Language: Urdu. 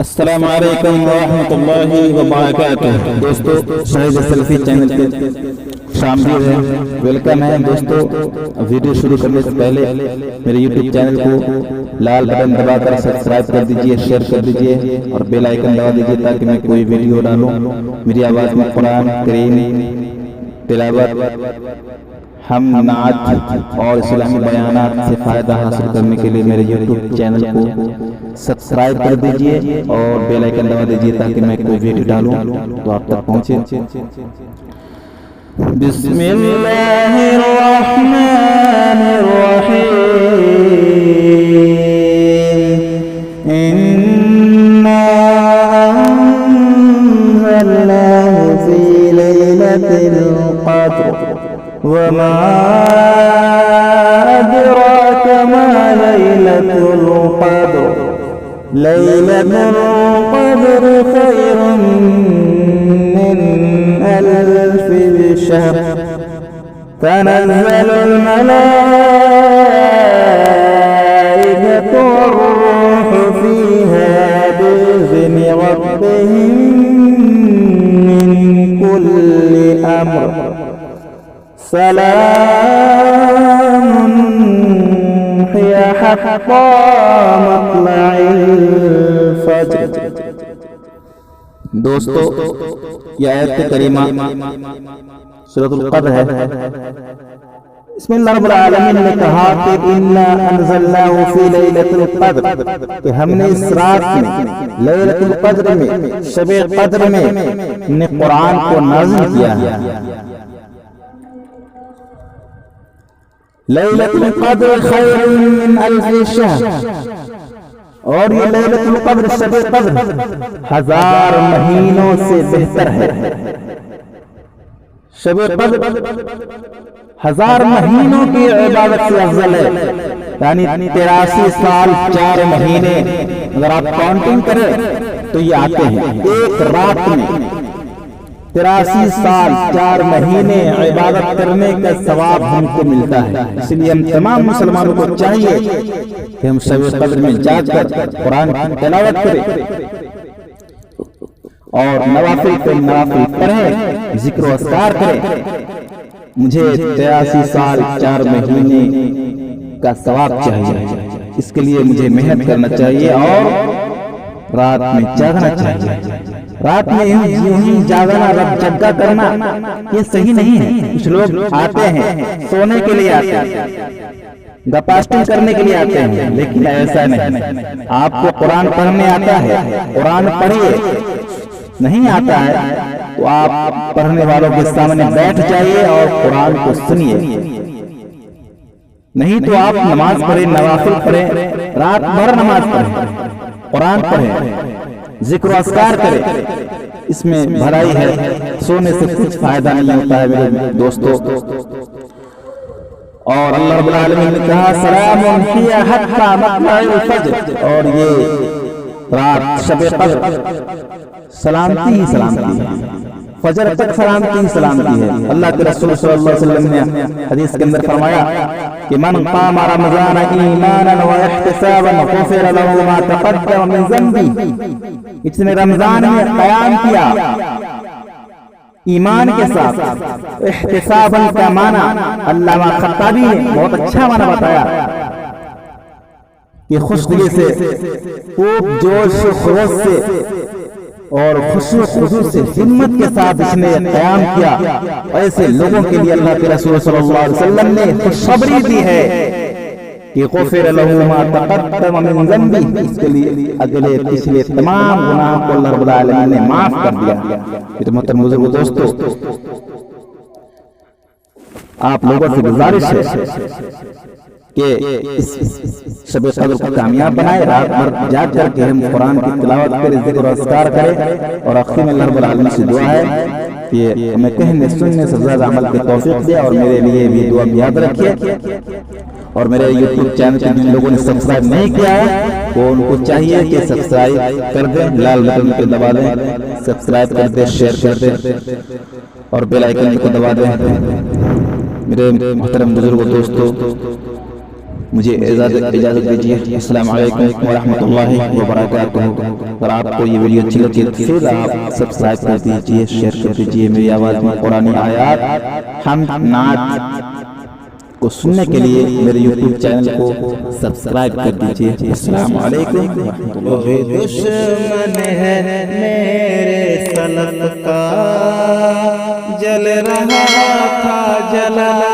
السلام علیکم ورحمۃ اللہ وبرکاتہ۔ دوستو شاہد سلفی چینل کے شامل ہے، ویلکم ہے دوستو۔ ویڈیو شروع کرنے سے پہلے میرے یوٹیوب چینل کو لال بٹن دبا کر سبسکرائب کر دیجئے، شیئر کر دیجئے اور بیل آئیکن دبا دیجئے تاکہ میں کوئی ویڈیو ڈالوں میری آواز میں قرآن کریم تلاوت، ہم نعت اور اسلامی بیانات سے فائدہ حاصل کرنے کے لیے میرے یوٹیوب چینل کو سبسکرائب کر دیجئے اور بیل آئیکن دبا دیجئے تاکہ میں کوئی ویڈیو ڈالوں تو آپ تک پہنچے۔ بسم اللہ الرحمن الرحیم، انا انزلناہ فی لیلۃ القدر وما ادراک ما لیلۃ القدر لیلۃ القدر خیر من الف شہر تنزل الملائکۃ والروح فیہا بإذن ربہم من کل امر سلام ہی حتی مطلع الفجر۔ دوستو یہ آیت کریمہ سورۃ القدر ہے۔ بسم اللہ رب العالمین نے کہا کہ انا انزلناہ فی لیلۃ القدر، کہ ہم نے اس رات میں لیلۃ القدر میں شب قدر میں نے قرآن کو نازل کیا ہے۔ لیلۃ القدر خیر من الف شہر، اور یہ لیلۃ القدر شب قدر 1000 مہینوں سے بہتر ہے۔ شب قدر 1000 مہینوں کی عبادت سے افضل ہے، یعنی 83 سال 4 مہینے اگر آپ کاؤنٹنگ کریں تو یہ آتے ہیں ایک رات میں 83 سال 4 مہینے عبادت کرنے کا ثواب ہم کو ملتا ہے۔ اس لیے ہم تمام مسلمانوں کو چاہیے کہ ہم شب قدر میں جاگ کر قرآن کی تلاوت کریں اور نوافل پہ نوافل پڑھیں، ذکر و اذکار کریں۔ مجھے 83 سال 4 مہینے کا ثواب چاہیے، اس کے لیے مجھے محنت کرنا چاہیے اور رات میں جاگنا چاہیے۔ رات میں یوں ہی جاگنا، رب جگہ کرنا یہ صحیح نہیں ہے۔ کچھ لوگ آتے ہیں سونے کے لیے، آتے ہیں گپاسٹنگ کرنے کے لیے آتے ہیں، لیکن ایسا نہیں۔ آپ کو قرآن پڑھنے آتا ہے، قرآن پڑھیے، نہیں آتا ہے تو آپ پڑھنے والوں کے سامنے بیٹھ جائیے اور قرآن کو سنیے، نہیں تو آپ نماز پڑھیں، نوافل پڑھیں، رات بھر نماز پڑھیں، قرآن پڑھیں، ذکر و اذکار کریں، اس میں بھلائی ہے۔ سونے سے کچھ فائدہ نہیں ہوتا ہے میرے دوستو۔ اور اللہ رب العالمین نے کہا سلام ہی حتی مطلع الفجر، اور یہ رات شب قدر سلامتی ہی سلامتی ہے، فجر تک سلامتی ہی سلامتی ہے۔ اللہ کے رسول صلی اللہ علیہ وسلم نے حدیث کے اندر فرمایا کہ من قام رمضان ایمانا واحتسابا غفر له ما تقدم من ذنبه، اس نے رمضان میں قیام کیا ایمان کے ساتھ، احتسابا کا معنی علامہ خطابی نے بہت اچھا معنی بتایا کہ خوش دلی سے، خوب جوش و خروش سے اور خشوع و خضوع سے، ہمت کے ساتھ اس نے قیام کیا، ایسے لوگوں کے لیے اللہ کے رسول صلی اللہ علیہ وسلم نے خوشخبری دی ہے کہ غفر له ما تقدم من ذنبه، اس کے لیے اگلے پچھلے تمام گناہوں کو اللہ رب العالمین نے معاف کر دیا۔ میرے محترم بزرگوں دوستو، آپ لوگوں سے گزارش ہے کہ اس شب قدر کو کامیاب بنائے، رات بھر جاگ کر کے ہم قرآن کی تلاوت کریں، ذکر و اذکار کریں، اور آخر میں اللہ رب العالمین سے دعا ہے کہ ہمیں کہنے سننے سے زیادہ عمل کی توفیق دے، اور میرے لیے بھی دعا یاد رکھیے۔ اور میرے یوٹیوب چینل کے جن لوگوں نے سبسکرائب نہیں کیا ہے وہ ان کو چاہیے کہ سبسکرائب کر دیں، لال بٹن پہ دبا دیں، سبسکرائب کر دیں، شیئر کر دیں اور بیل آئیکن کو دبا دیں۔ میرے محترم بزرگوں دوستو، مجھے اجازت دیجیے. السلام علیکم ورحمۃ اللہ وبرکاتہ. اگر آپ کو یہ ویڈیو اچھی لگی تو پھر آپ سبسکرائب کر دیجیے، شیئر کر دیجیے. میری آواز میں قرآنی آیات، حمد، نعت کو سننے کے لیے میرے یوٹیوب چینل کو سبسکرائب کر دیجیے. السلام علیکم ورحمۃ اللہ. وہ دشمن ہے میرے سلف کا، جل رہا تھا جلا